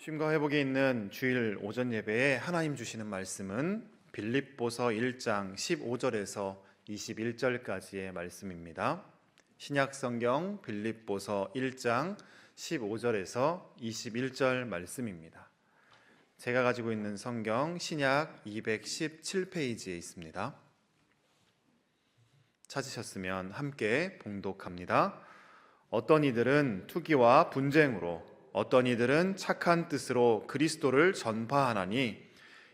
쉼과 회복이 있는 주일 오전 예배에 하나님 주시는 말씀은 빌립보서 1장 15절에서 21절까지의 말씀입니다. 신약 성경 빌립보서 1장 15절에서 21절 말씀입니다. 제가 가지고 있는 성경 신약 217페이지에 있습니다. 찾으셨으면 함께 봉독합니다. 어떤 이들은 투기와 분쟁으로, 어떤 이들은 착한 뜻으로 그리스도를 전파하나니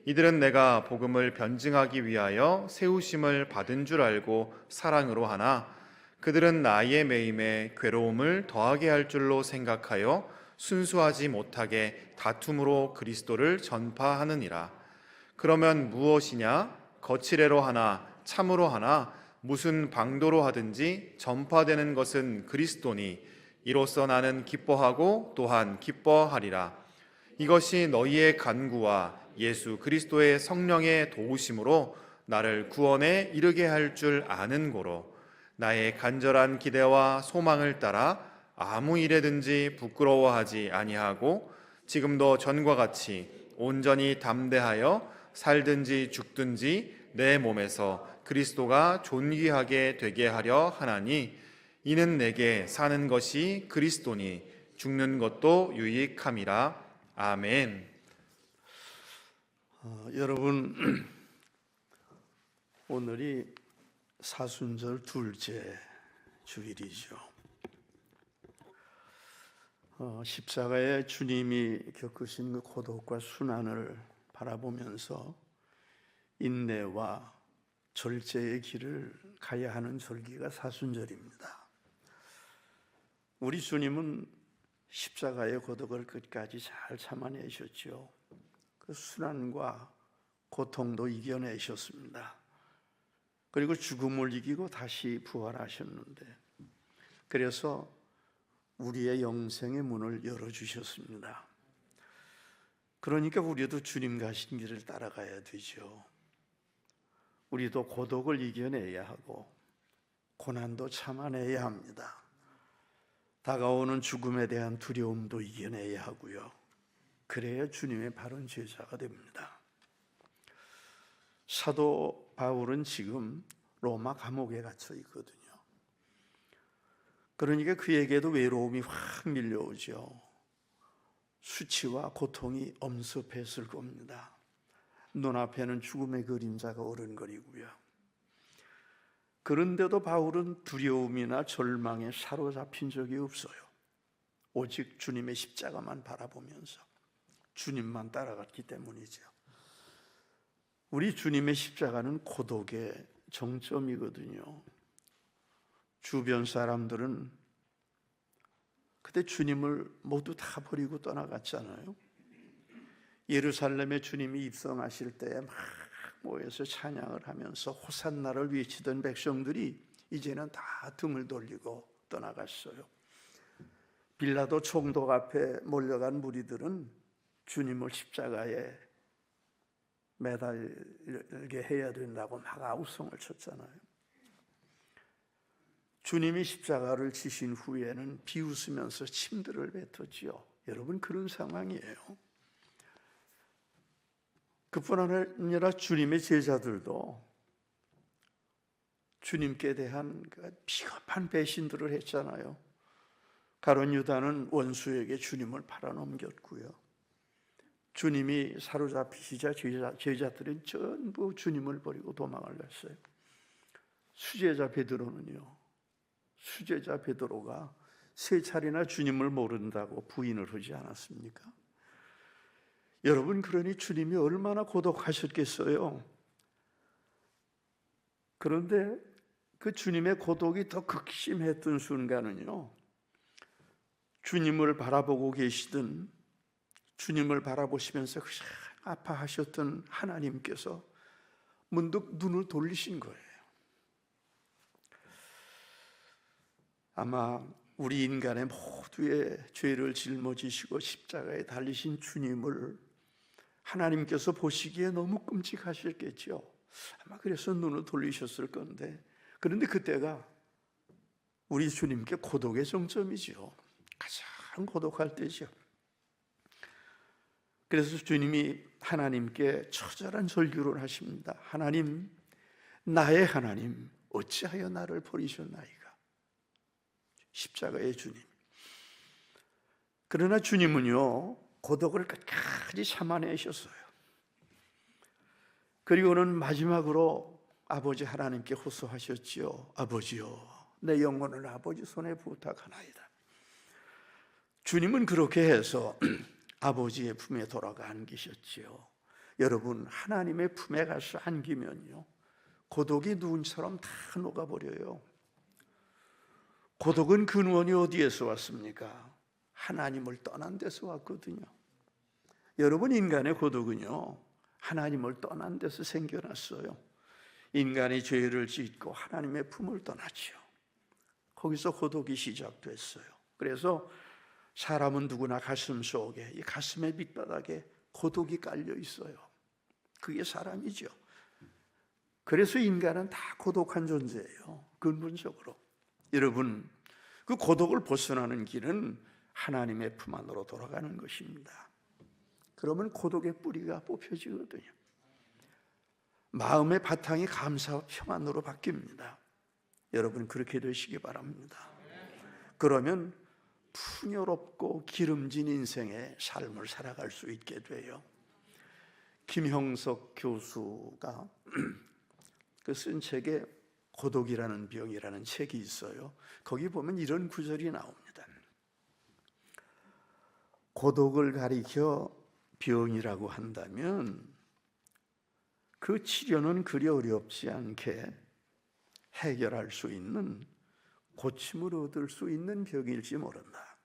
이들은 내가 복음을 변증하기 위하여 세우심을 받은 줄 알고 사랑으로 하나 그들은 나의 매임에 괴로움을 더하게 할 줄로 생각하여 순수하지 못하게 다툼으로 그리스도를 전파하느니라. 그러면 무엇이냐? 거칠애로 하나 참으로 하나 무슨 방도로 하든지 전파되는 것은 그리스도니 이로써 나는 기뻐하고 또한 기뻐하리라. 이것이 너희의 간구와 예수 그리스도의 성령의 도우심으로 나를 구원에 이르게 할 줄 아는 고로 나의 간절한 기대와 소망을 따라 아무 일에든지 부끄러워하지 아니하고 지금도 전과 같이 온전히 담대하여 살든지 죽든지 내 몸에서 그리스도가 존귀하게 되게 하려 하나니 이는 내게 사는 것이 그리스도니 죽는 것도 유익함이라. 아멘. 여러분, 오늘이 사순절 둘째 주일이죠. 십자가에 주님이 겪으신 그 고독과 순환을 바라보면서 인내와 절제의 길을 가야 하는 절기가 사순절입니다. 우리 주님은 십자가의 고독을 끝까지 잘 참아내셨죠. 그 순환과 고통도 이겨내셨습니다. 그리고 죽음을 이기고 다시 부활하셨는데, 그래서 우리의 영생의 문을 열어주셨습니다. 그러니까 우리도 주님 가신 길을 따라가야 되죠. 우리도 고독을 이겨내야 하고 고난도 참아내야 합니다. 다가오는 죽음에 대한 두려움도 이겨내야 하고요. 그래야 주님의 바른 제자가 됩니다. 사도 바울은 지금 로마 감옥에 갇혀 있거든요. 그러니까 그에게도 외로움이 확 밀려오죠. 수치와 고통이 엄습했을 겁니다. 눈앞에는 죽음의 그림자가 어른거리고요. 그런데도 바울은 두려움이나 절망에 사로잡힌 적이 없어요. 오직 주님의 십자가만 바라보면서 주님만 따라갔기 때문이죠. 우리 주님의 십자가는 고독의 정점이거든요. 주변 사람들은 그때 주님을 모두 다 버리고 떠나갔잖아요. 예루살렘에 주님이 입성하실 때에 막 모여서 찬양을 하면서 호산나를 외치던 백성들이 이제는 다 등을 돌리고 떠나갔어요. 빌라도 총독 앞에 몰려간 무리들은 주님을 십자가에 매달게 해야 된다고 막 아우성을 쳤잖아요. 주님이 십자가를 지신 후에는 비웃으면서 침들을 뱉었지요. 여러분, 그런 상황이에요. 그뿐 아니라 주님의 제자들도 주님께 대한 비겁한 배신들을 했잖아요. 가룟 유다는 원수에게 주님을 팔아넘겼고요. 주님이 사로잡히시자 제자들은 전부 주님을 버리고 도망을 갔어요. 수제자 베드로가 세 차례나 주님을 모른다고 부인을 하지 않았습니까? 여러분, 그러니 주님이 얼마나 고독하셨겠어요? 그런데 그 주님의 고독이 더 극심했던 순간은요, 주님을 바라보고 계시던, 주님을 바라보시면서 아파하셨던 하나님께서 문득 눈을 돌리신 거예요. 아마 우리 인간의 모두의 죄를 짊어지시고 십자가에 달리신 주님을 하나님께서 보시기에 너무 끔찍하셨겠죠. 아마 그래서 눈을 돌리셨을 건데, 그런데 그때가 우리 주님께 고독의 정점이죠. 가장 고독할 때죠. 그래서 주님이 하나님께 처절한 절규를 하십니다. 하나님, 나의 하나님, 어찌하여 나를 버리셨나이까? 십자가의 주님. 그러나 주님은요, 고독을 끝까지 참아내셨어요. 그리고는 마지막으로 아버지 하나님께 호소하셨지요. 아버지요, 내 영혼을 아버지 손에 부탁하나이다. 주님은 그렇게 해서 아버지의 품에 돌아가 안기셨지요. 여러분, 하나님의 품에 가서 안기면요, 고독이 눈처럼 다 녹아버려요. 고독은 근원이 어디에서 왔습니까? 하나님을 떠난 데서 왔거든요. 여러분, 인간의 고독은요, 하나님을 떠난 데서 생겨났어요. 인간이 죄를 짓고 하나님의 품을 떠났죠. 거기서 고독이 시작됐어요. 그래서 사람은 누구나 가슴 속에, 이 가슴의 밑바닥에 고독이 깔려 있어요. 그게 사람이죠. 그래서 인간은 다 고독한 존재예요. 근본적으로. 여러분, 그 고독을 벗어나는 길은 하나님의 품 안으로 돌아가는 것입니다. 그러면 고독의 뿌리가 뽑혀지거든요. 마음의 바탕이 감사와 평안으로 바뀝니다. 여러분, 그렇게 되시기 바랍니다. 그러면 풍요롭고 기름진 인생의 삶을 살아갈 수 있게 돼요. 김형석 교수가 그 쓴 책에 고독이라는 병이라는 책이 있어요. 거기 보면 이런 구절이 나옵니다. 고독을 가리켜 병이라고 한다면 그 치료는 그리 어렵지 않게 해결할 수 있는, 고침을 얻을 수 있는 병일지 모른다.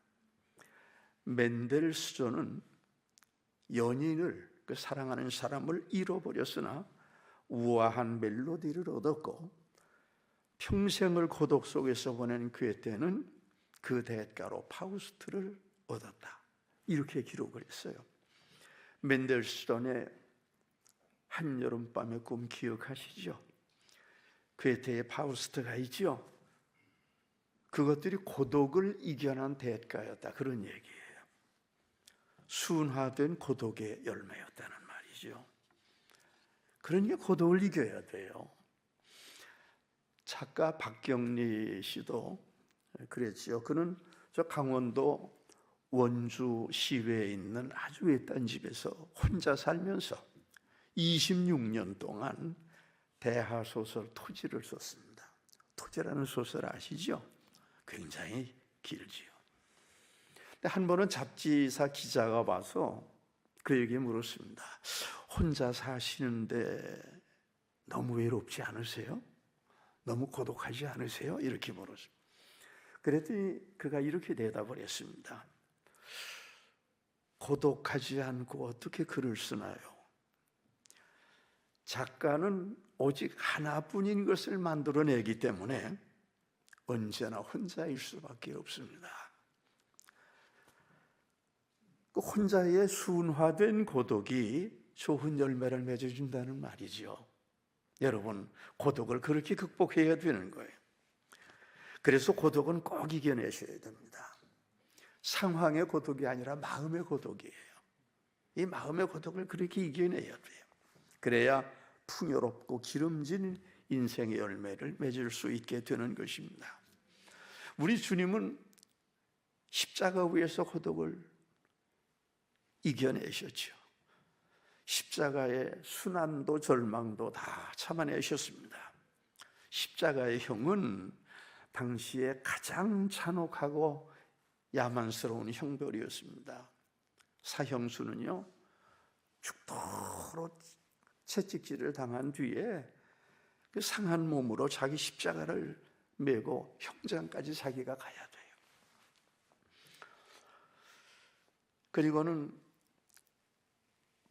멘델스존은 연인을, 그 사랑하는 사람을 잃어버렸으나 우아한 멜로디를 얻었고 평생을 고독 속에서 보낸 괴테는 그 대가로 파우스트를 얻었다. 이렇게 기록을 했어요. 멘델스존의 한여름밤의 꿈 기억하시죠? 괴테의 파우스트가 있죠? 그것들이 고독을 이겨낸 대가였다, 그런 얘기예요. 순화된 고독의 열매였다는 말이죠. 그러니까 고독을 이겨야 돼요. 작가 박경리 씨도 그랬지요. 그는 저 강원도 원주 시외에 있는 아주 외딴 집에서 혼자 살면서 26년 동안 대하소설 토지를 썼습니다. 토지라는 소설 아시죠? 굉장히 길지요. 근데 한 번은 잡지사 기자가 와서 그에게 물었습니다. 혼자 사시는데 너무 외롭지 않으세요? 너무 고독하지 않으세요? 이렇게 물었습니다. 그랬더니 그가 이렇게 대답을 했습니다. 고독하지 않고 어떻게 글을 쓰나요? 작가는 오직 하나뿐인 것을 만들어내기 때문에 언제나 혼자일 수밖에 없습니다. 그 혼자의 순화된 고독이 좋은 열매를 맺어준다는 말이죠. 여러분, 고독을 그렇게 극복해야 되는 거예요. 그래서 고독은 꼭 이겨내셔야 됩니다. 상황의 고독이 아니라 마음의 고독이에요. 이 마음의 고독을 그렇게 이겨내야 돼요. 그래야 풍요롭고 기름진 인생의 열매를 맺을 수 있게 되는 것입니다. 우리 주님은 십자가 위에서 고독을 이겨내셨죠. 십자가의 순환도 절망도 다 참아내셨습니다. 십자가의 형은 당시에 가장 잔혹하고 야만스러운 형벌이었습니다. 사형수는요, 죽도록 채찍질을 당한 뒤에 그 상한 몸으로 자기 십자가를 메고 형장까지 자기가 가야 돼요. 그리고는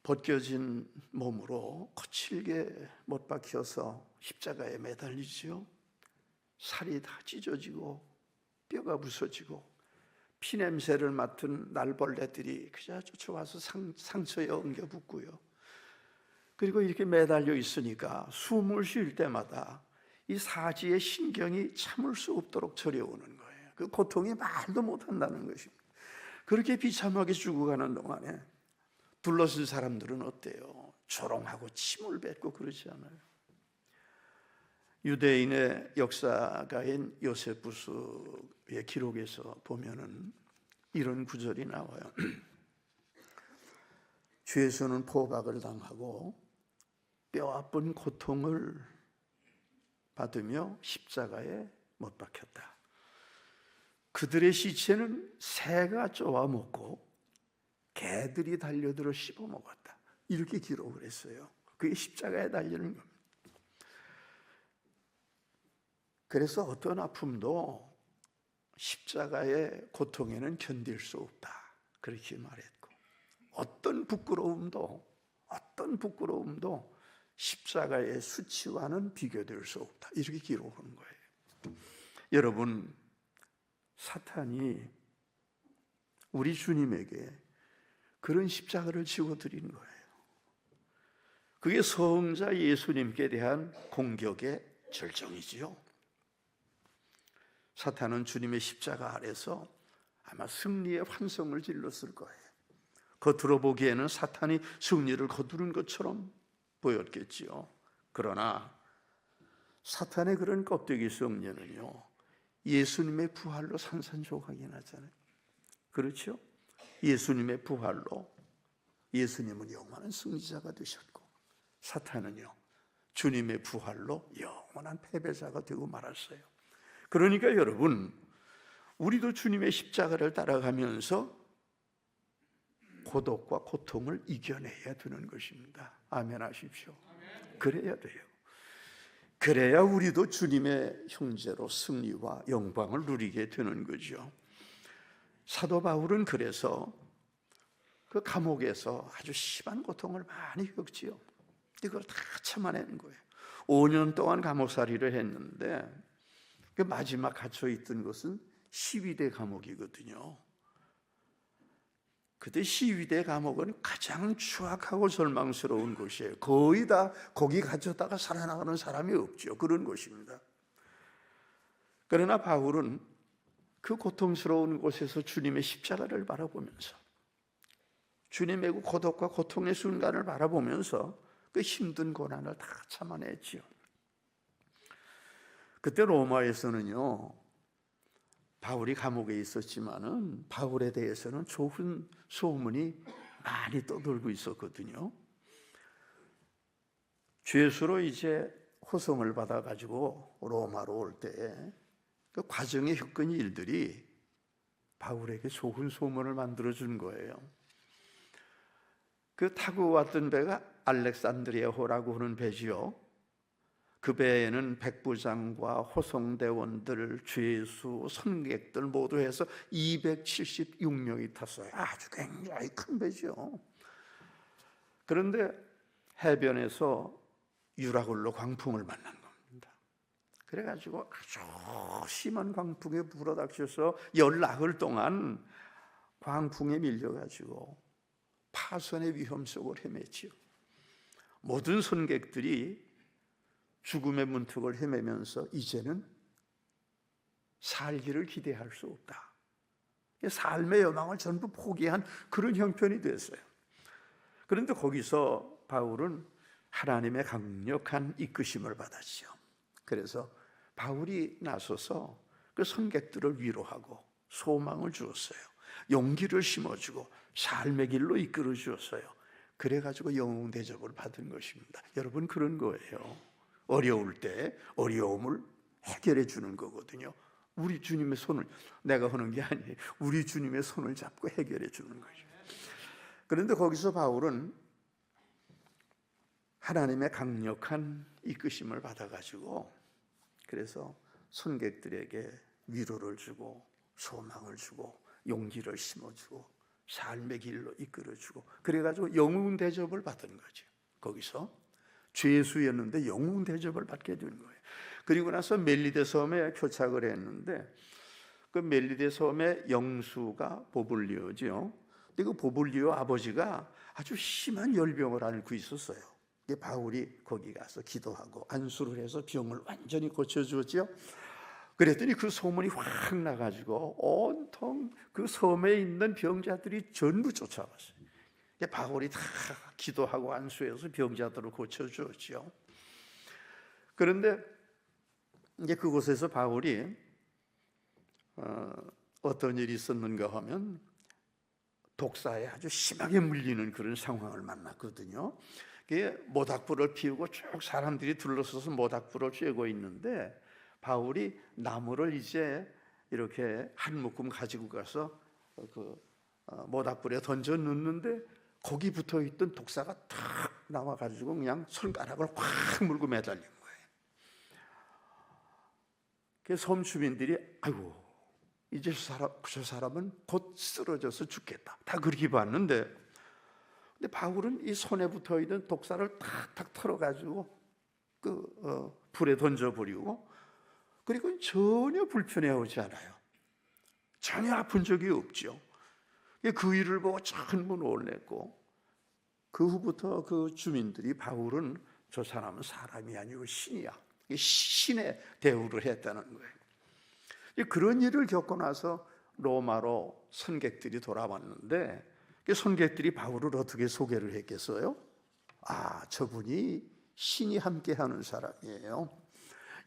벗겨진 몸으로 거칠게 못 박혀서 십자가에 매달리지요. 살이 다 찢어지고 뼈가 부서지고 피냄새를 맡은 날벌레들이 그저 쫓아와서 상처에 엉겨 붙고요. 그리고 이렇게 매달려 있으니까 숨을 쉴 때마다 이 사지의 신경이 참을 수 없도록 저려오는 거예요. 그 고통이 말도 못한다는 것입니다. 그렇게 비참하게 죽어가는 동안에 둘러쓴 사람들은 어때요? 조롱하고 침을 뱉고 그러지 않아요? 유대인의 역사가인 요세푸스의 기록에서 보면은 이런 구절이 나와요. 주 예수는 포박을 당하고 뼈아픈 고통을 받으며 십자가에 못 박혔다. 그들의 시체는 새가 쪼아 먹고 개들이 달려들어 씹어 먹었다. 이렇게 기록을 했어요. 그게 십자가에 달리는 겁니다. 그래서 어떤 아픔도 십자가의 고통에는 견딜 수 없다. 그렇게 말했고, 어떤 부끄러움도 십자가의 수치와는 비교될 수 없다. 이렇게 기록한 거예요. 여러분, 사탄이 우리 주님에게 그런 십자가를 지고 드린 거예요. 그게 성자 예수님께 대한 공격의 절정이지요. 사탄은 주님의 십자가 아래서 아마 승리의 환성을 질렀을 거예요. 겉으로 보기에는 사탄이 승리를 거두는 것처럼 보였겠지요. 그러나 사탄의 그런 껍데기 성녀는요, 예수님의 부활로 산산조각이 나잖아요. 그렇죠? 예수님의 부활로 예수님은 영원한 승리자가 되셨고, 사탄은요, 주님의 부활로 영원한 패배자가 되고 말았어요. 그러니까 여러분, 우리도 주님의 십자가를 따라가면서 고독과 고통을 이겨내야 되는 것입니다. 아멘 하십시오. 그래야 돼요. 그래야 우리도 주님의 형제로 승리와 영광을 누리게 되는 거죠. 사도 바울은 그래서 그 감옥에서 아주 심한 고통을 많이 겪지요. 이걸 다 참아내는 거예요. 5년 동안 감옥살이를 했는데 그 마지막 갇혀있던 것은 시위대 감옥이거든요. 그때 시위대 감옥은 가장 추악하고 절망스러운 곳이에요. 거의 다 거기 갇혔다가 살아나가는 사람이 없죠. 그런 곳입니다. 그러나 바울은 그 고통스러운 곳에서 주님의 십자가를 바라보면서, 주님의 고독과 고통의 순간을 바라보면서 그 힘든 고난을 다 참아냈지요. 그때 로마에서는요, 바울이 감옥에 있었지만은 바울에 대해서는 좋은 소문이 많이 떠돌고 있었거든요. 죄수로 이제 호송을 받아가지고 로마로 올 때 그 과정에 겪은 일들이 바울에게 좋은 소문을 만들어준 거예요. 그 타고 왔던 배가 알렉산드리아호라고 하는 배지요. 그 배에는 백부장과 호송대원들, 죄수, 선객들 모두 해서 276명이 탔어요. 아주 굉장히 큰 배죠. 그런데 해변에서 유라굴로 광풍을 만난 겁니다. 그래가지고 아주 심한 광풍에 불어닥쳐서 열나흘 동안 광풍에 밀려가지고 파손의 위험 속을 헤맸지요. 모든 선객들이 죽음의 문턱을 헤매면서 이제는 살기를 기대할 수 없다. 삶의 여망을 전부 포기한 그런 형편이 됐어요. 그런데 거기서 바울은 하나님의 강력한 이끄심을 받았죠. 그래서 바울이 나서서 그 선객들을 위로하고 소망을 주었어요. 용기를 심어주고 삶의 길로 이끌어 주었어요. 그래가지고 영웅 대접을 받은 것입니다. 여러분, 그런 거예요. 어려울 때 어려움을 해결해 주는 거거든요. 우리 주님의 손을, 내가 하는 게 아니에요. 우리 주님의 손을 잡고 해결해 주는 거죠. 그런데 거기서 바울은 하나님의 강력한 이끄심을 받아가지고, 그래서 선객들에게 위로를 주고 소망을 주고 용기를 심어주고 삶의 길로 이끌어주고, 그래가지고 영웅 대접을 받은 거죠. 거기서 죄수였는데 영웅 대접을 받게 된 거예요. 그리고 나서 멜리데 섬에 표착을 했는데, 그 멜리데 섬의 영수가 보블리오죠. 근데 그 보블리오 아버지가 아주 심한 열병을 앓고 있었어요. 바울이 거기 가서 기도하고 안수를 해서 병을 완전히 고쳐주었죠. 그랬더니 그 소문이 확 나가지고 온통 그 섬에 있는 병자들이 전부 쫓아왔어요. 바울이 다 기도하고 안수해서 병자들을 고쳐주었죠. 그런데 이제 그곳에서 바울이 어떤 일이 있었는가 하면 독사에 아주 심하게 물리는 그런 상황을 만났거든요. 모닥불을 피우고 쭉 사람들이 둘러서서 모닥불을 쬐고 있는데 바울이 나무를 이제 이렇게 한 묶음 가지고 가서 그 모닥불에 던져 넣는데 거기 붙어 있던 독사가 탁 나와 가지고 그냥 손가락을 확 물고 매달린 거예요. 그래서 섬 주민들이 아이고 이제 저 사람은 곧 쓰러져서 죽겠다. 다 그렇게 봤는데, 근데 바울은 이 손에 붙어 있는 독사를 탁탁 털어가지고 불에 던져버리고, 그리고 전혀 불편해하지 않아요. 전혀 아픈 적이 없죠. 그 일을 보고 전부 놀랬고, 그 후부터 그 주민들이 바울은 저 사람은 사람이 아니고 신이야. 신의 대우를 했다는 거예요. 그런 일을 겪고 나서 로마로 선객들이 돌아왔는데 선객들이 바울을 어떻게 소개를 했겠어요? 아, 저분이 신이 함께하는 사람이에요.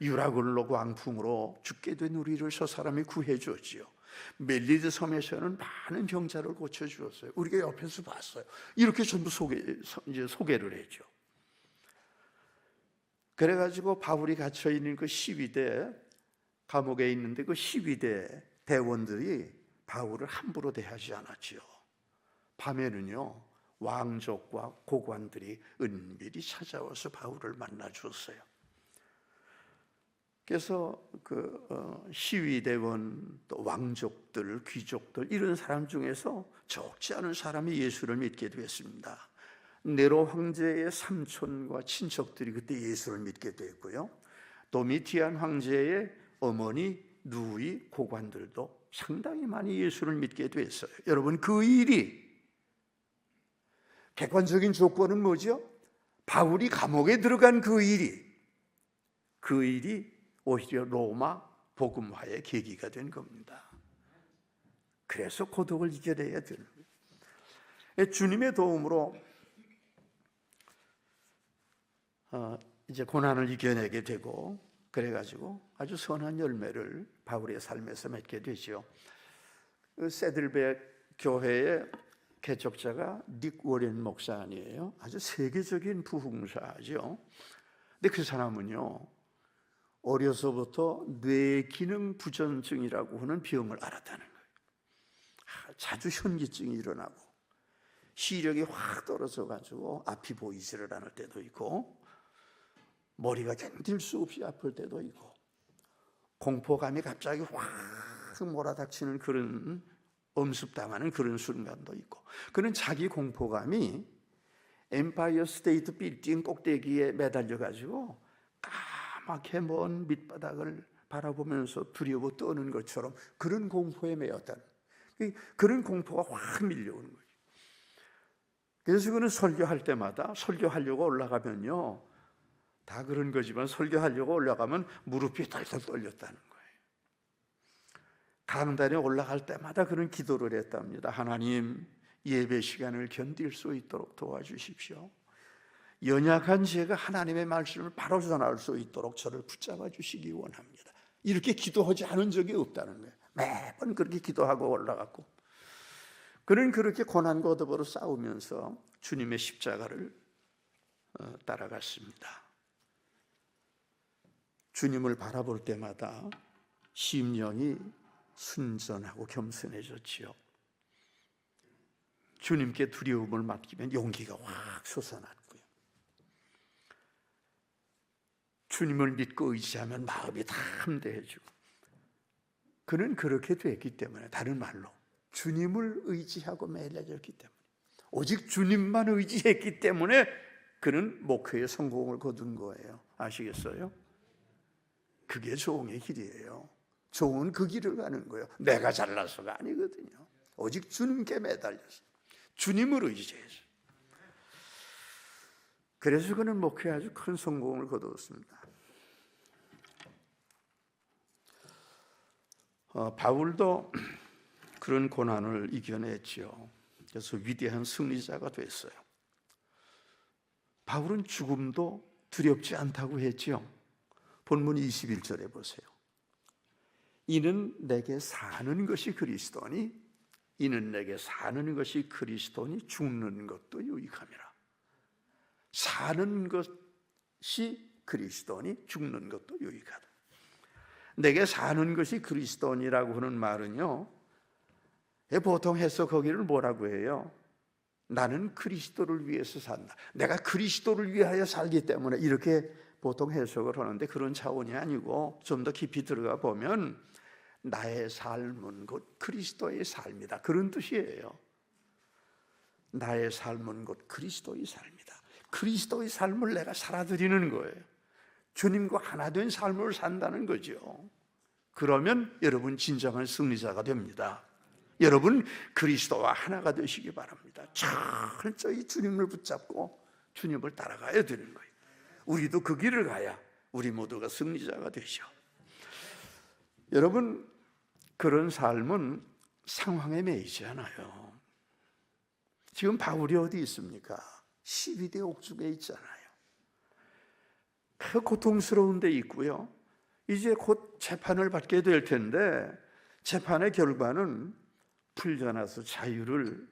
유라굴로 광풍으로 죽게 된 우리를 저 사람이 구해주었지요. 멜리드 섬에서는 많은 병자를 고쳐주었어요. 우리가 옆에서 봤어요. 이렇게 전부 소개를 했죠. 그래가지고 바울이 갇혀있는 그 12대 감옥에 있는데 그 12대 대원들이 바울을 함부로 대하지 않았지요. 밤에는요 왕족과 고관들이 은밀히 찾아와서 바울을 만나 주었어요. 그래서 시위대원 또 왕족들, 귀족들 이런 사람 중에서 적지 않은 사람이 예수를 믿게 되었습니다. 네로 황제의 삼촌과 친척들이 그때 예수를 믿게 되었고요. 도미티안 황제의 어머니, 누이, 고관들도 상당히 많이 예수를 믿게 됐어요. 여러분, 그 일이 객관적인 조건은 뭐죠? 바울이 감옥에 들어간 그 일이 오히려 로마 복음화의 계기가 된 겁니다. 그래서 고독을 이겨내야 되는 거예요. 주님의 도움으로 이제 고난을 이겨내게 되고 그래가지고 아주 선한 열매를 바울의 삶에서 맺게 되죠. 세들백 교회의 개척자가 닉 워렌 목사 아니에요? 아주 세계적인 부흥사죠. 근데 그 사람은요 어려서부터 뇌기능 부전증이라고 하는 병을 앓았다는 거예요. 자주 현기증이 일어나고 시력이 확 떨어져 가지고 앞이 보이지를 않을 때도 있고 머리가 견딜 수 없이 아플 때도 있고 공포감이 갑자기 확 몰아닥치는 그런 엄습당하는 그런 순간도 있고 그는 자기 공포감이 엠파이어 스테이트 빌딩 꼭대기에 매달려 가지고 까맣게 먼 밑바닥을 바라보면서 두려워 떠는 것처럼 그런 공포에 매였다는 그런 공포가 확 밀려오는 거예요. 그래서 그는 설교할 때마다 설교하려고 올라가면요 다 그런 거지만 설교하려고 올라가면 무릎이 덜덜 떨렸다는 거예요. 강단에 올라갈 때마다 그런 기도를 했답니다. 하나님, 예배 시간을 견딜 수 있도록 도와주십시오. 연약한 제가 하나님의 말씀을 바로 전할 수 있도록 저를 붙잡아 주시기 원합니다. 이렇게 기도하지 않은 적이 없다는 거예요. 매번 그렇게 기도하고 올라갔고 그는 그렇게 고난과 어둠으로 싸우면서 주님의 십자가를 따라갔습니다. 주님을 바라볼 때마다 심령이 순전하고 겸손해졌지요. 주님께 두려움을 맡기면 용기가 확 솟아났고요. 주님을 믿고 의지하면 마음이 다 함대해지고 그는 그렇게 됐기 때문에 다른 말로 주님을 의지하고 매달렸기 때문에 오직 주님만 의지했기 때문에 그는 목회에 성공을 거둔 거예요. 아시겠어요? 그게 종의 길이에요. 종은 그 길을 가는 거예요. 내가 잘나서가 아니거든요. 오직 주님께 매달려서 주님을 의지해서 그래서 그는 목회에 아주 큰 성공을 거두었습니다. 바울도 그런 고난을 이겨냈지요. 그래서 위대한 승리자가 됐어요. 바울은 죽음도 두렵지 않다고 했지요. 본문 21절에 보세요. 이는 내게 사는 것이 그리스도니 이는 내게 사는 것이 그리스도니 죽는 것도 유익함이라. 사는 것이 그리스도니 죽는 것도 유익하다. 내게 사는 것이 그리스도니라고 하는 말은요, 보통 해서 거기를 뭐라고 해요? 나는 그리스도를 위해서 산다. 내가 그리스도를 위하여 살기 때문에 이렇게 보통 해석을 하는데 그런 차원이 아니고 좀 더 깊이 들어가 보면 나의 삶은 곧 그리스도의 삶이다. 그런 뜻이에요. 나의 삶은 곧 그리스도의 삶이다. 그리스도의 삶을 내가 살아드리는 거예요. 주님과 하나 된 삶을 산다는 거죠. 그러면 여러분 진정한 승리자가 됩니다. 여러분 그리스도와 하나가 되시기 바랍니다. 철저히 주님을 붙잡고 주님을 따라가야 되는 거예요. 우리도 그 길을 가야 우리 모두가 승리자가 되죠. 여러분 그런 삶은 상황에 매이지 않아요. 지금 바울이 어디 있습니까? 12대 옥중에 있잖아요. 그 고통스러운 데 있고요. 이제 곧 재판을 받게 될 텐데 재판의 결과는 풀려나서 자유를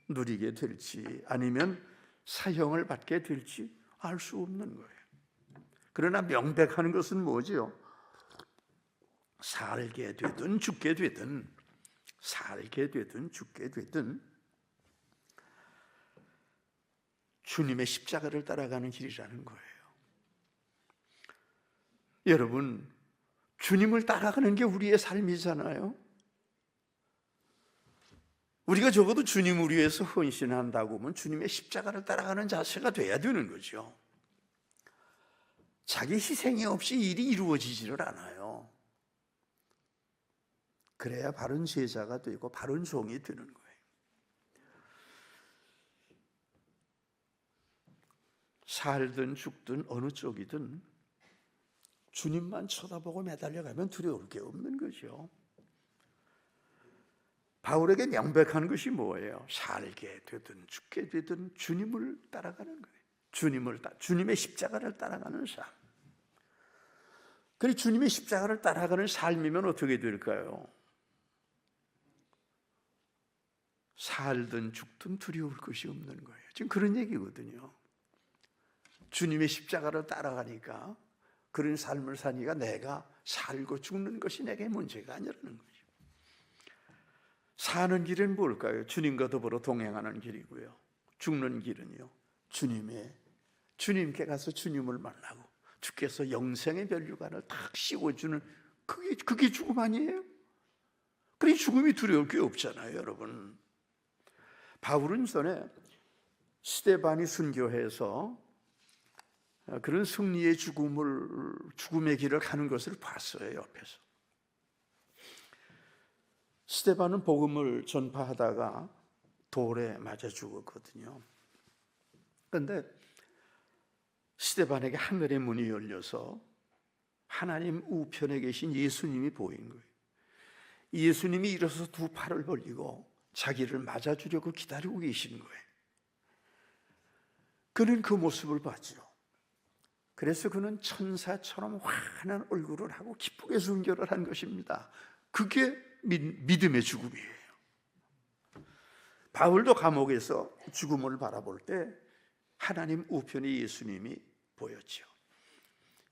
누리게 될지 아니면 사형을 받게 될지 알 수 없는 거예요. 그러나 명백한 것은 뭐지요? 살게 되든 죽게 되든 살게 되든 죽게 되든 주님의 십자가를 따라가는 길이라는 거예요. 여러분 주님을 따라가는 게 우리의 삶이잖아요. 우리가 적어도 주님을 위해서 헌신한다고 하면 주님의 십자가를 따라가는 자세가 돼야 되는 거죠. 자기 희생이 없이 일이 이루어지지를 않아요. 그래야 바른 제자가 되고 바른 종이 되는 거예요. 살든 죽든 어느 쪽이든 주님만 쳐다보고 매달려가면 두려울 게 없는 거죠. 바울에게 명백한 것이 뭐예요? 살게 되든 죽게 되든 주님을 따라가는 거예요. 주님의 십자가를 따라가는 삶. 그리고 주님의 십자가를 따라가는 삶이면 어떻게 될까요? 살든 죽든 두려울 것이 없는 거예요. 지금 그런 얘기거든요. 주님의 십자가를 따라가니까 그런 삶을 사니까 내가 살고 죽는 것이 내게 문제가 아니라는 거죠. 사는 길은 뭘까요? 주님과 더불어 동행하는 길이고요. 죽는 길은요, 주님께 가서 주님을 만나고 주께서 영생의 면류관을 탁 씌워주는 그게 죽음 아니에요? 그래 죽음이 두려울 게 없잖아요, 여러분. 바울은 전에 스데반이 순교해서 그런 승리의 죽음의 길을 가는 것을 봤어요, 옆에서. 스데반은 복음을 전파하다가 돌에 맞아 죽었거든요. 그런데 스데반에게 하늘의 문이 열려서 하나님 우편에 계신 예수님이 보인 거예요. 예수님이 일어서서 두 팔을 벌리고 자기를 맞아주려고 기다리고 계신 거예요. 그는 그 모습을 봤죠. 그래서 그는 천사처럼 환한 얼굴을 하고 기쁘게 순교를 한 것입니다. 그게 믿음의 죽음이에요. 바울도 감옥에서 죽음을 바라볼 때 하나님 우편에 예수님이 보였죠.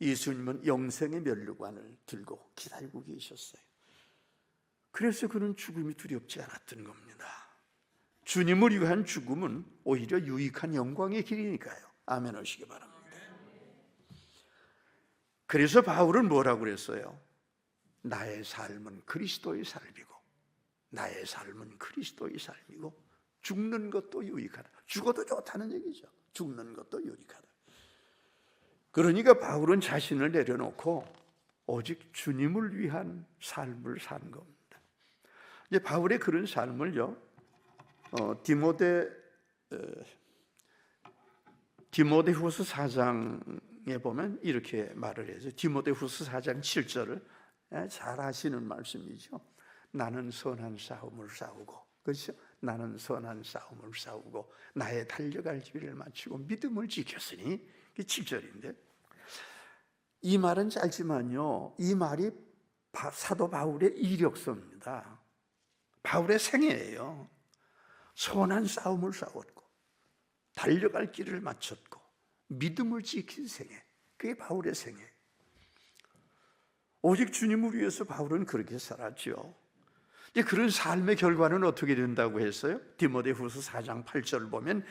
예수님은 영생의 면류관을 들고 기다리고 계셨어요. 그래서 그는 죽음이 두렵지 않았던 겁니다. 주님을 위한 죽음은 오히려 유익한 영광의 길이니까요. 아멘 하시기 바랍니다. 그래서 바울은 뭐라고 그랬어요? 나의 삶은 그리스도의 삶이고 나의 삶은 그리스도의 삶이고 죽는 것도 유익하다. 죽어도 좋다는 얘기죠. 죽는 것도 유익하다. 그러니까 바울은 자신을 내려놓고 오직 주님을 위한 삶을 산 겁니다. 이제 바울의 그런 삶을요, 디모데후서 4장에 보면 이렇게 말을 해서 디모데후서 4장 7절을 잘 아시는 말씀이죠. 나는 선한 싸움을 싸우고, 그렇죠? 나는 선한 싸움을 싸우고 나의 달려갈 길을 마치고 믿음을 지켰으니, 이게 7절인데, 이 말은 짧지만요, 이 말이 사도 바울의 이력서입니다. 바울의 생애예요. 선한 싸움을 싸웠고 달려갈 길을 마쳤고 믿음을 지킨 생애, 그게 바울의 생애. 오직 주님을 위해서 바울은 그렇게 살았죠. 그런 삶의 결과는 어떻게 된다고 했어요? 디모데후서 4장 8절 보면,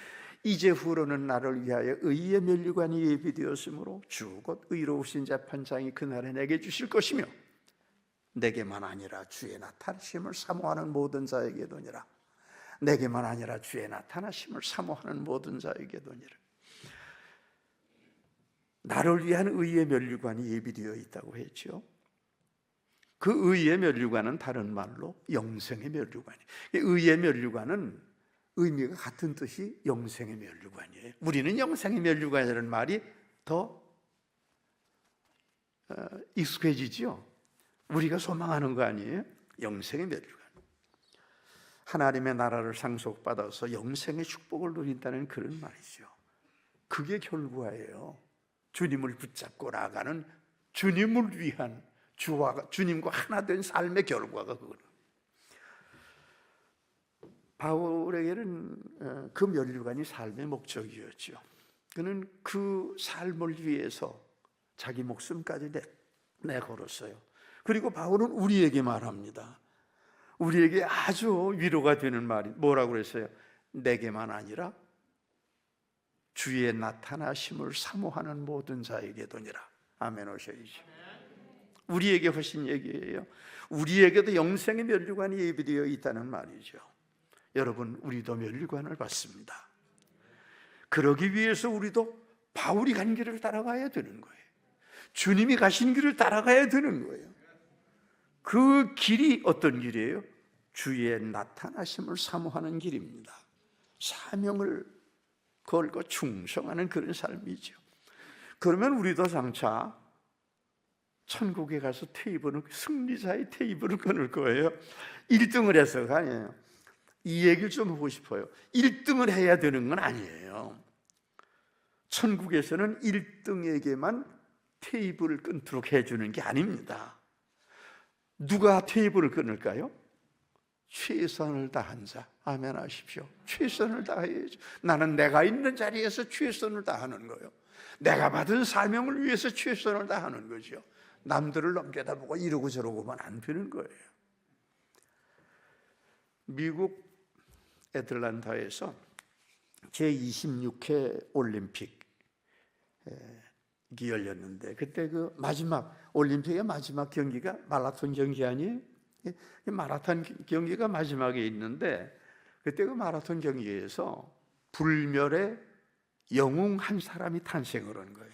이제후로는 나를 위하여 의의 면류관이 예비되었으므로 주 곧 의로우신 재판장이 그날에 내게 주실 것이며 내게만 아니라 주의 나타나심을 사모하는 모든 자에게도니라. 내게만 아니라 주의 나타나심을 사모하는 모든 자에게도니라. 나를 위한 의의 면류관이 예비되어 있다고 했죠. 그 의의 면류관은 다른 말로 영생의 면류관이에요. 의의 면류관은 의미가 같은 뜻이 영생의 면류관이에요. 우리는 영생의 면류관이라는 말이 더 익숙해지죠. 우리가 소망하는 거 아니에요? 영생의 면류관. 하나님의 나라를 상속받아서 영생의 축복을 누린다는 그런 말이죠. 그게 결과예요. 주님을 붙잡고 나아가는, 주님을 위한, 주님과 하나 된 삶의 결과가 그거예요. 바울에게는 그 면류관이 삶의 목적이었죠. 그는 그 삶을 위해서 자기 목숨까지 내걸었어요. 그리고 바울은 우리에게 말합니다. 우리에게 아주 위로가 되는 말이 뭐라고 그랬어요? 내게만 아니라 주의 나타나심을 사모하는 모든 자에게도니라. 아멘 오셔야지. 우리에게 하신 얘기예요. 우리에게도 영생의 면류관이 예비되어 있다는 말이죠. 여러분, 우리도 면류관을 받습니다. 그러기 위해서 우리도 바울이 간 길을 따라가야 되는 거예요. 주님이 가신 길을 따라가야 되는 거예요. 그 길이 어떤 길이에요? 주의 나타나심을 사모하는 길입니다. 사명을 걸고 충성하는 그런 삶이죠. 그러면 우리도 장차 천국에 가서 테이블을, 승리자의 테이블을 끊을 거예요. 1등을 해서가 아니에요. 이 얘기를 좀 하고 싶어요. 1등을 해야 되는 건 아니에요. 천국에서는 1등에게만 테이블을 끊도록 해주는 게 아닙니다. 누가 테이블을 끊을까요? 최선을 다한 자. 아멘 하십시오. 최선을 다해야죠. 나는 내가 있는 자리에서 최선을 다하는 거예요. 내가 받은 사명을 위해서 최선을 다하는 거죠. 남들을 넘겨다보고 이러고 저러고만 안 되는 거예요. 미국 애틀란타에서 제26회 올림픽이 열렸는데, 그때 그 마지막 올림픽의 마지막 경기가 마라톤 경기 아니에요? 마라톤 경기가 마지막에 있는데, 그때 그 마라톤 경기에서 불멸의 영웅 한 사람이 탄생을 한 거예요.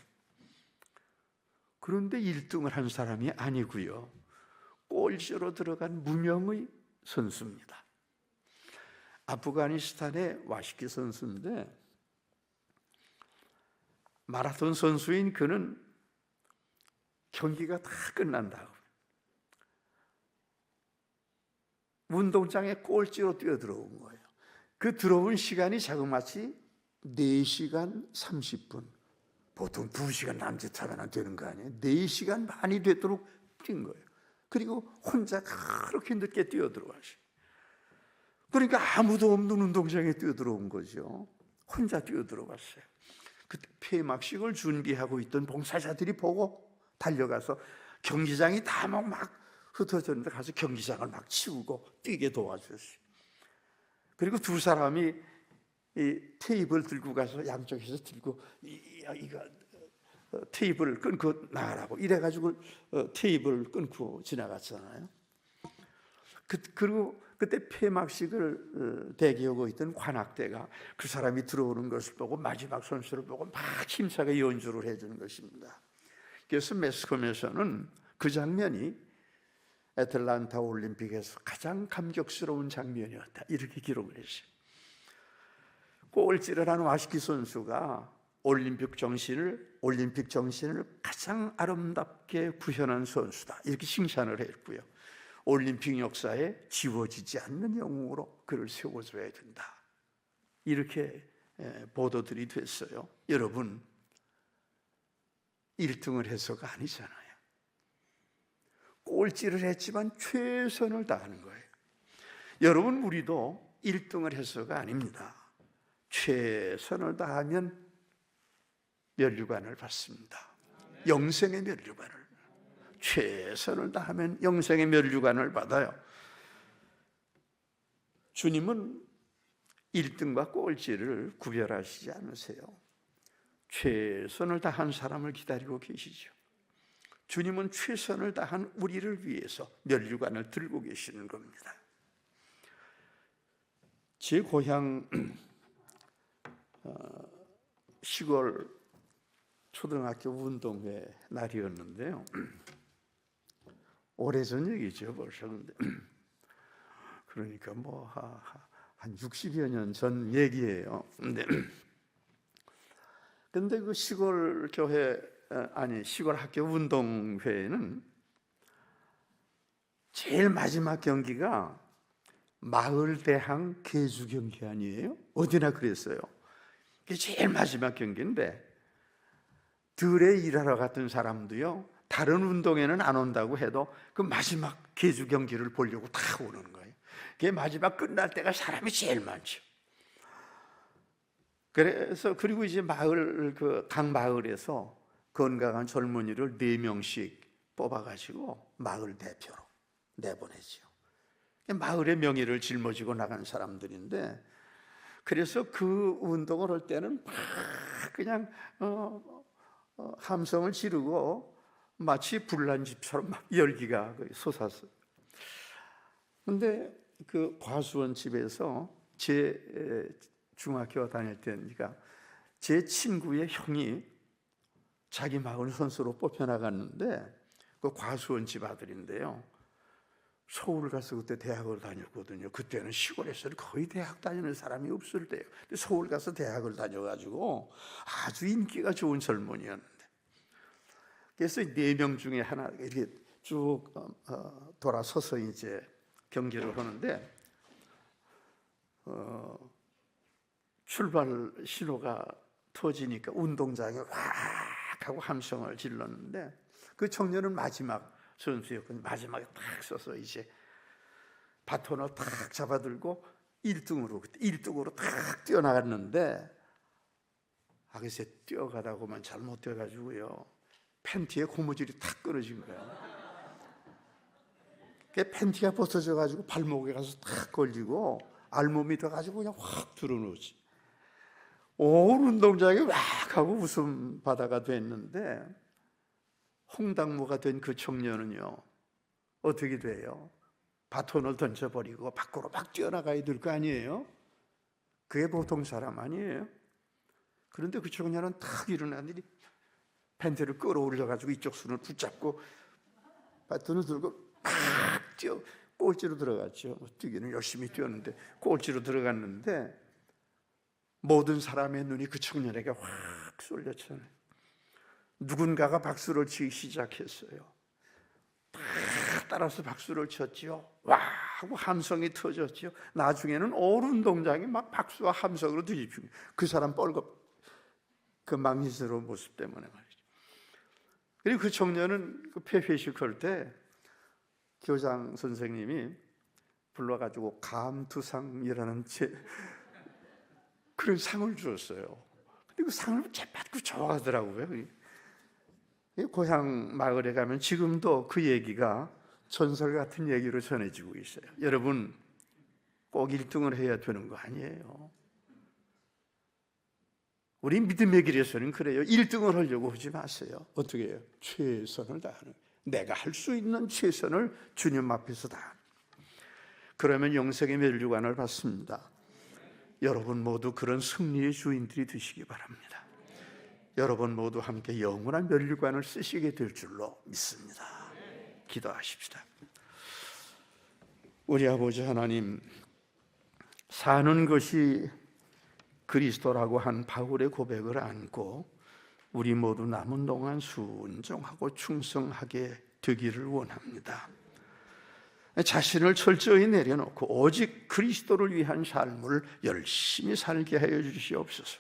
그런데 1등을 한 사람이 아니고요, 꼴찌로 들어간 무명의 선수입니다. 아프가니스탄의 와시키 선수인데, 마라톤 선수인 그는 경기가 다 끝난 다음 운동장에 꼴찌로 뛰어들어온 거예요. 그 들어온 시간이 자그마치 4시간 30분. 보통 2시간 남짓하면 되는 거 아니에요? 4시간 반이 되도록 뛴 거예요. 그리고 혼자 그렇게 늦게 뛰어들어가시고, 그러니까 아무도 없는 운동장에 뛰어들어온 거죠. 혼자 뛰어들어갔어요. 그때 폐막식을 준비하고 있던 봉사자들이 보고 달려가서 경기장이 다 막 흩어졌는데 가서 경기장을 막 치우고 뛰게 도와줬어요. 그리고 두 사람이 이 테이블 들고 가서 양쪽에서 들고 이거 테이블을 끊고 나가라고 이래가지고 테이블을 끊고 지나갔잖아요. 그리고 그때 폐막식을 대기하고 있던 관악대가 그 사람이 들어오는 것을 보고 마지막 선수를 보고 막 힘차게 연주를 해주는 것입니다. 그래서 매스컴에서는 그 장면이 애틀란타 올림픽에서 가장 감격스러운 장면이었다, 이렇게 기록을 했어요. 꼴찌를 한 와시키 선수가 올림픽 정신을 가장 아름답게 구현한 선수다, 이렇게 칭찬을 했고요. 올림픽 역사에 지워지지 않는 영웅으로 그를 세워줘야 된다. 이렇게 보도들이 됐어요. 여러분, 1등을 해서가 아니잖아요. 꼴찌를 했지만 최선을 다하는 거예요. 여러분, 우리도 1등을 해서가 아닙니다. 최선을 다하면 면류관을 받습니다. 영생의 면류관을. 최선을 다하면 영생의 면류관을 받아요. 주님은 1등과 꼴찌를 구별하시지 않으세요. 최선을 다한 사람을 기다리고 계시죠. 주님은 최선을 다한 우리를 위해서 면류관을 들고 계시는 겁니다. 제 고향 시골 초등학교 운동회 날이었는데요. 오래전 얘기죠, 벌써. 근데 그러니까 뭐 한 60여 년 전 얘기예요. 근데 그 시골 교회 시골 학교 운동회는 제일 마지막 경기가 마을 대항 계주 경기 아니에요? 어디나 그랬어요. 그게 제일 마지막 경기인데 들에 일하러 갔던 사람도요, 다른 운동회는 안 온다고 해도 그 마지막 계주 경기를 보려고 다 오는 거예요. 그게 마지막 끝날 때가 사람이 제일 많죠. 그리고 이제 각 마을에서 건강한 젊은이를 4명씩 뽑아가지고 마을 대표로 내보내죠. 마을의 명예를 짊어지고 나간 사람들인데, 그래서 그 운동을 할 때는 막 그냥 함성을 지르고 마치 불난 집처럼 막 열기가 솟았어요. 근데 그 과수원 집에서 제 중학교 다닐 때니까 제 친구의 형이 자기 마을 선수로 뽑혀나갔는데, 그 과수원 집 아들인데요, 서울 가서 그때 대학을 다녔거든요. 그때는 시골에서는 거의 대학 다니는 사람이 없을 때예요. 근데 서울 가서 대학을 다녀가지고 아주 인기가 좋은 젊은이였는데, 그래서 4명 중에 하나 이렇게 쭉 돌아서서 이제 경기를 하는데, 출발 신호가 터지니까 운동장에 왁 하고 함성을 질렀는데, 그 청년은 마지막 선수였거든요. 마지막에 탁 서서 이제 바톤을 탁 잡아들고 1등으로 탁 뛰어나갔는데, 글쎄 뛰어가다고만 잘못 뛰어가지고요, 팬티에 고무줄이 탁 끊어진 거예요. 그 팬티가 벗어져가지고 발목에 가서 탁 걸리고 알몸이 돼가지고 그냥 확 드러누지. 온 운동장이 왁 하고 웃음 바다가 됐는데, 홍당무가 된 그 청년은요, 어떻게 돼요? 바톤을 던져버리고 밖으로 막 뛰어나가야 될 거 아니에요? 그게 보통 사람 아니에요? 그런데 그 청년은 탁 일어나더니 팬티를 끌어올려가지고 이쪽 손을 붙잡고 바톤을 들고 막 뛰어 꼴찌로 들어갔죠. 뛰기는 열심히 뛰었는데 꼴찌로 들어갔는데, 모든 사람의 눈이 그 청년에게 확 쏠렸잖아요. 누군가가 박수를 치기 시작했어요. 다 따라서 박수를 쳤지요. 와 하고 함성이 터졌지요. 나중에는 온 운동장이 막 박수와 함성으로 뒤집히고, 그 사람 뻘겋 그 망신스러운 모습 때문에 말이죠. 그리고 그 청년은 그 폐회식 할 때 교장 선생님이 불러가지고 감투상이라는 그런 상을 주었어요. 근데 그 상을 재받고 좋아하더라고요. 고향 마을에 가면 지금도 그 얘기가 전설 같은 얘기로 전해지고 있어요. 여러분, 꼭 1등을 해야 되는 거 아니에요. 우리 믿음의 길에서는 그래요. 1등을 하려고 하지 마세요. 어떻게 해요? 최선을 다하는, 내가 할 수 있는 최선을 주님 앞에서 다하는. 그러면 영생의 면류관을 받습니다. 여러분 모두 그런 승리의 주인들이 되시기 바랍니다. 여러분 모두 함께 영원한 면류관을 쓰시게 될 줄로 믿습니다. 기도하십시다. 우리 아버지 하나님, 사는 것이 그리스도라고 한 바울의 고백을 안고 우리 모두 남은 동안 순종하고 충성하게 되기를 원합니다. 자신을 철저히 내려놓고 오직 그리스도를 위한 삶을 열심히 살게 하여 주시옵소서.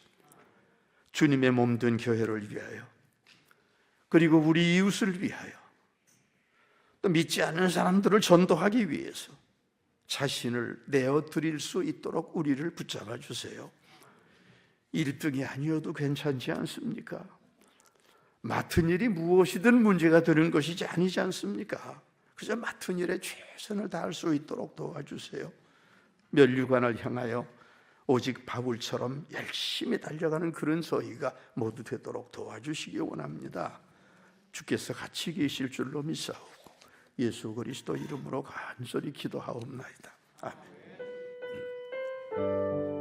주님의 몸된 교회를 위하여, 그리고 우리 이웃을 위하여, 또 믿지 않는 사람들을 전도하기 위해서 자신을 내어드릴 수 있도록 우리를 붙잡아 주세요. 1등이 아니어도 괜찮지 않습니까? 맡은 일이 무엇이든 문제가 되는 것이지 아니지 않습니까? 그저 맡은 일에 최선을 다할 수 있도록 도와주세요. 면류관을 향하여 오직 바울처럼 열심히 달려가는 그런 저희가 모두 되도록 도와주시기 원합니다. 주께서 같이 계실 줄로 믿사오고 예수 그리스도 이름으로 간절히 기도하옵나이다. 아멘.